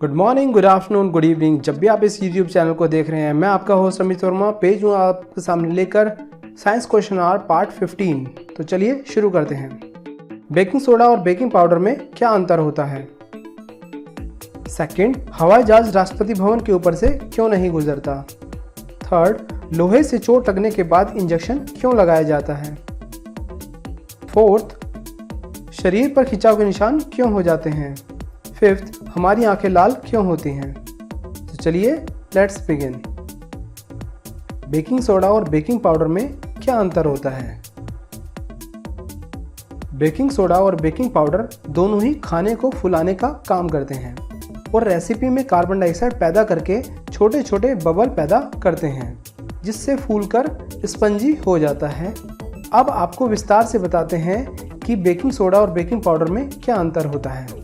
Good morning, good afternoon, good evening. जब भी आप इस यूट्यूब चैनल को देख रहे हैं, मैं आपका होस्ट अमित वर्मा पेज हूँ आपके सामने लेकर साइंस क्वेश्चन आवर पार्ट 15। तो चलिए शुरू करते हैं। बेकिंग सोडा और बेकिंग पाउडर में क्या अंतर होता है? सेकंड, हवाई जहाज राष्ट्रपति भवन के ऊपर से क्यों नहीं गुजरता? थर्ड, लोहे से चोट लगने के बाद इंजेक्शन क्यों लगाया जाता है? फोर्थ, शरीर पर खिंचाव के निशान क्यों हो जाते हैं? फिफ्थ, हमारी आंखें लाल क्यों होती हैं? तो चलिए लेट्स बिगिन। बेकिंग सोडा और बेकिंग पाउडर में क्या अंतर होता है? बेकिंग सोडा और बेकिंग पाउडर दोनों ही खाने को फुलाने का काम करते हैं और रेसिपी में कार्बन डाइऑक्साइड पैदा करके छोटे छोटे बबल पैदा करते हैं, जिससे फूलकर स्पंजी हो जाता है। अब आपको विस्तार से बताते हैं कि बेकिंग सोडा और बेकिंग पाउडर में क्या अंतर होता है।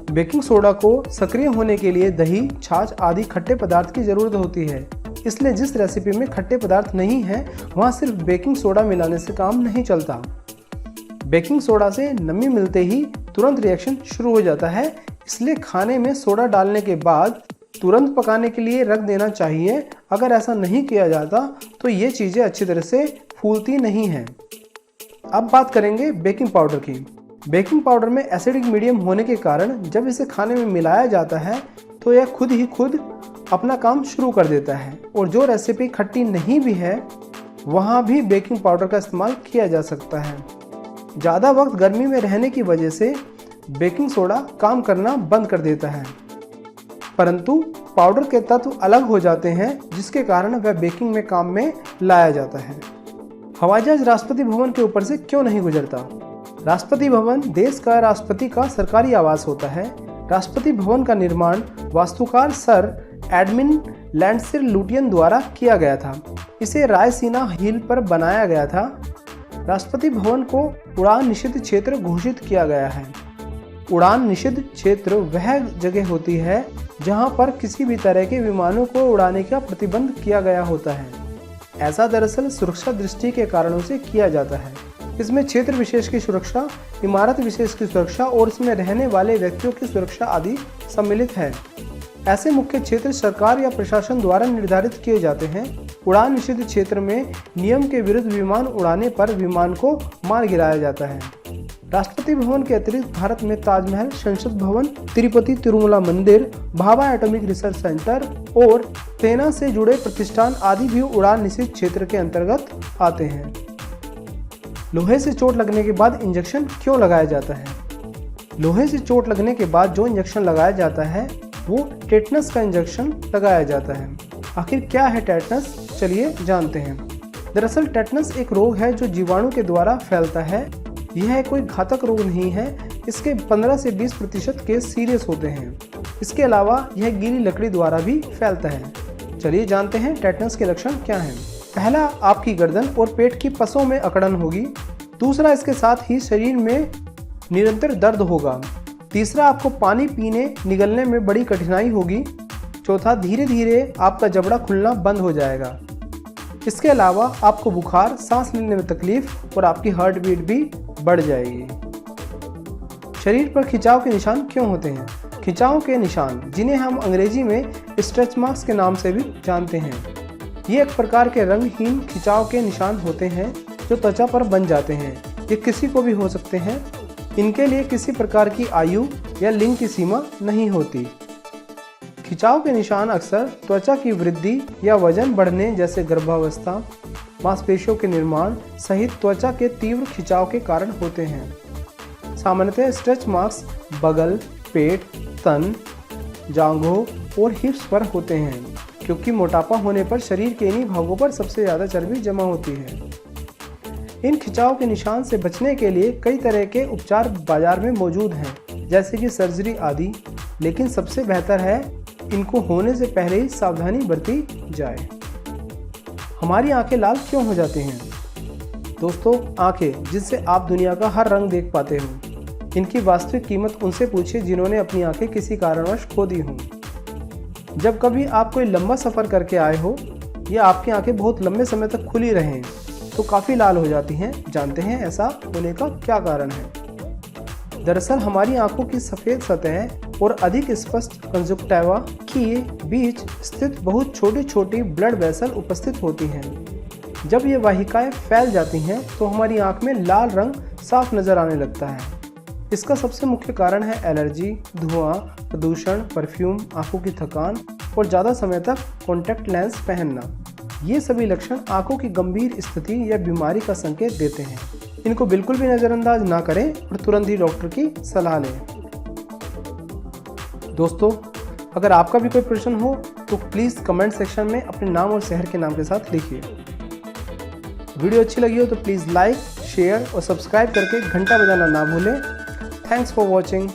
बेकिंग सोडा को सक्रिय होने के लिए दही, छाछ आदि खट्टे पदार्थ की ज़रूरत होती है। इसलिए जिस रेसिपी में खट्टे पदार्थ नहीं है, वहाँ सिर्फ बेकिंग सोडा मिलाने से काम नहीं चलता। बेकिंग सोडा से नमी मिलते ही तुरंत रिएक्शन शुरू हो जाता है, इसलिए खाने में सोडा डालने के बाद तुरंत पकाने के लिए रख देना चाहिए। अगर ऐसा नहीं किया जाता तो ये चीज़ें अच्छी तरह से फूलती नहीं हैं। अब बात करेंगे बेकिंग पाउडर की। बेकिंग पाउडर में एसिडिक मीडियम होने के कारण जब इसे खाने में मिलाया जाता है तो यह खुद अपना काम शुरू कर देता है, और जो रेसिपी खट्टी नहीं भी है वहाँ भी बेकिंग पाउडर का इस्तेमाल किया जा सकता है। ज़्यादा वक्त गर्मी में रहने की वजह से बेकिंग सोडा काम करना बंद कर देता है, परंतु पाउडर के तत्व अलग हो जाते हैं, जिसके कारण वह बेकिंग में काम में लाया जाता है। हवाई जहाज राष्ट्रपति भवन के ऊपर से क्यों नहीं गुजरता? राष्ट्रपति भवन देश का राष्ट्रपति का सरकारी आवास होता है। राष्ट्रपति भवन का निर्माण वास्तुकार सर एडमिन लैंडसिर लुटियन द्वारा किया गया था। इसे रायसीना हिल पर बनाया गया था। राष्ट्रपति भवन को उड़ान निषिद्ध क्षेत्र घोषित किया गया है। उड़ान निषिद्ध क्षेत्र वह जगह होती है जहां पर किसी भी तरह के विमानों को उड़ाने का प्रतिबंध किया गया होता है। ऐसा दरअसल सुरक्षा दृष्टि के कारणों से किया जाता है। इसमें क्षेत्र विशेष की सुरक्षा, इमारत विशेष की सुरक्षा और इसमें रहने वाले व्यक्तियों की सुरक्षा आदि सम्मिलित है। ऐसे मुख्य क्षेत्र सरकार या प्रशासन द्वारा निर्धारित किए जाते हैं। उड़ान निषिद्ध क्षेत्र में नियम के विरुद्ध विमान उड़ाने पर विमान को मार गिराया जाता है। राष्ट्रपति भवन के अतिरिक्त भारत में ताजमहल, संसद भवन, तिरुपति तिरुमला मंदिर, भाभा एटॉमिक रिसर्च सेंटर और सेना से जुड़े प्रतिष्ठान आदि भी उड़ान निषिद्ध क्षेत्र के अंतर्गत आते हैं। लोहे से चोट लगने के बाद इंजेक्शन क्यों लगाया जाता है? लोहे से चोट लगने के बाद जो इंजेक्शन लगाया जाता है वो टेटनस का इंजेक्शन लगाया जाता है। आखिर क्या है टेटनस? चलिए जानते हैं। दरअसल टेटनस एक रोग है जो जीवाणु के द्वारा फैलता है। यह कोई घातक रोग नहीं है। इसके 15 से 20% केस सीरियस होते हैं। इसके अलावा यह गीली लकड़ी द्वारा भी फैलता है। चलिए जानते हैं टेटनस के लक्षण क्या हैं। पहला, आपकी गर्दन और पेट की पसों में अकड़न होगी। दूसरा, इसके साथ ही शरीर में निरंतर दर्द होगा। तीसरा, आपको पानी पीने निगलने में बड़ी कठिनाई होगी। चौथा, धीरे धीरे आपका जबड़ा खुलना बंद हो जाएगा। इसके अलावा आपको बुखार, सांस लेने में तकलीफ और आपकी हार्ट बीट भी बढ़ जाएगी। शरीर पर खिंचाव के निशान क्यों होते हैं? खिंचाव के निशान, जिन्हें हम अंग्रेजी में स्ट्रेच मार्क्स के नाम से भी जानते हैं, ये एक प्रकार के रंगहीन खिंचाव के निशान होते हैं जो त्वचा पर बन जाते हैं। ये किसी को भी हो सकते हैं। इनके लिए किसी प्रकार की आयु या लिंग की सीमा नहीं होती। खिंचाव के निशान अक्सर त्वचा की वृद्धि या वजन बढ़ने जैसे गर्भावस्था, मांसपेशियों के निर्माण सहित त्वचा के तीव्र खिंचाव के कारण होते हैं। सामान्यतः स्ट्रेच मार्क्स बगल, पेट, तन, जांघों और हिप्स पर होते हैं, क्योंकि मोटापा होने पर शरीर के इन्हीं भागों पर सबसे ज़्यादा चर्बी जमा होती है। इन खिंचाव के निशान से बचने के लिए कई तरह के उपचार बाजार में मौजूद हैं, जैसे कि सर्जरी आदि, लेकिन सबसे बेहतर है इनको होने से पहले ही सावधानी बरती जाए। हमारी आंखें लाल क्यों हो जाती हैं? दोस्तों, आंखें जिससे आप दुनिया का हर रंग देख पाते हो, इनकी वास्तविक कीमत उनसे पूछिए जिन्होंने अपनी आंखें किसी कारणवश खो दी हों। जब कभी आप कोई लंबा सफ़र करके आए हो या आपकी आंखें बहुत लंबे समय तक खुली रहें तो काफ़ी लाल हो जाती हैं। जानते हैं ऐसा होने का क्या कारण है? दरअसल हमारी आंखों की सफ़ेद सतह और अधिक स्पष्ट कंजुक्टिवा के बीच स्थित बहुत छोटी छोटी ब्लड वेसल उपस्थित होती हैं। जब ये वाहिकाएं फैल जाती हैं तो हमारी आंख में लाल रंग साफ नज़र आने लगता है। इसका सबसे मुख्य कारण है एलर्जी, धुआं, प्रदूषण, परफ्यूम, आंखों की थकान और ज़्यादा समय तक कॉन्टैक्ट लेंस पहनना। ये सभी लक्षण आंखों की गंभीर स्थिति या बीमारी का संकेत देते हैं। इनको बिल्कुल भी नज़रअंदाज ना करें और तुरंत ही डॉक्टर की सलाह लें। दोस्तों, अगर आपका भी कोई प्रश्न हो तो प्लीज़ कमेंट सेक्शन में अपने नाम और शहर के नाम के साथ लिखिए। वीडियो अच्छी लगी हो तो प्लीज़ लाइक, शेयर और सब्सक्राइब करके घंटा बजाना ना भूलें। Thanks for watching.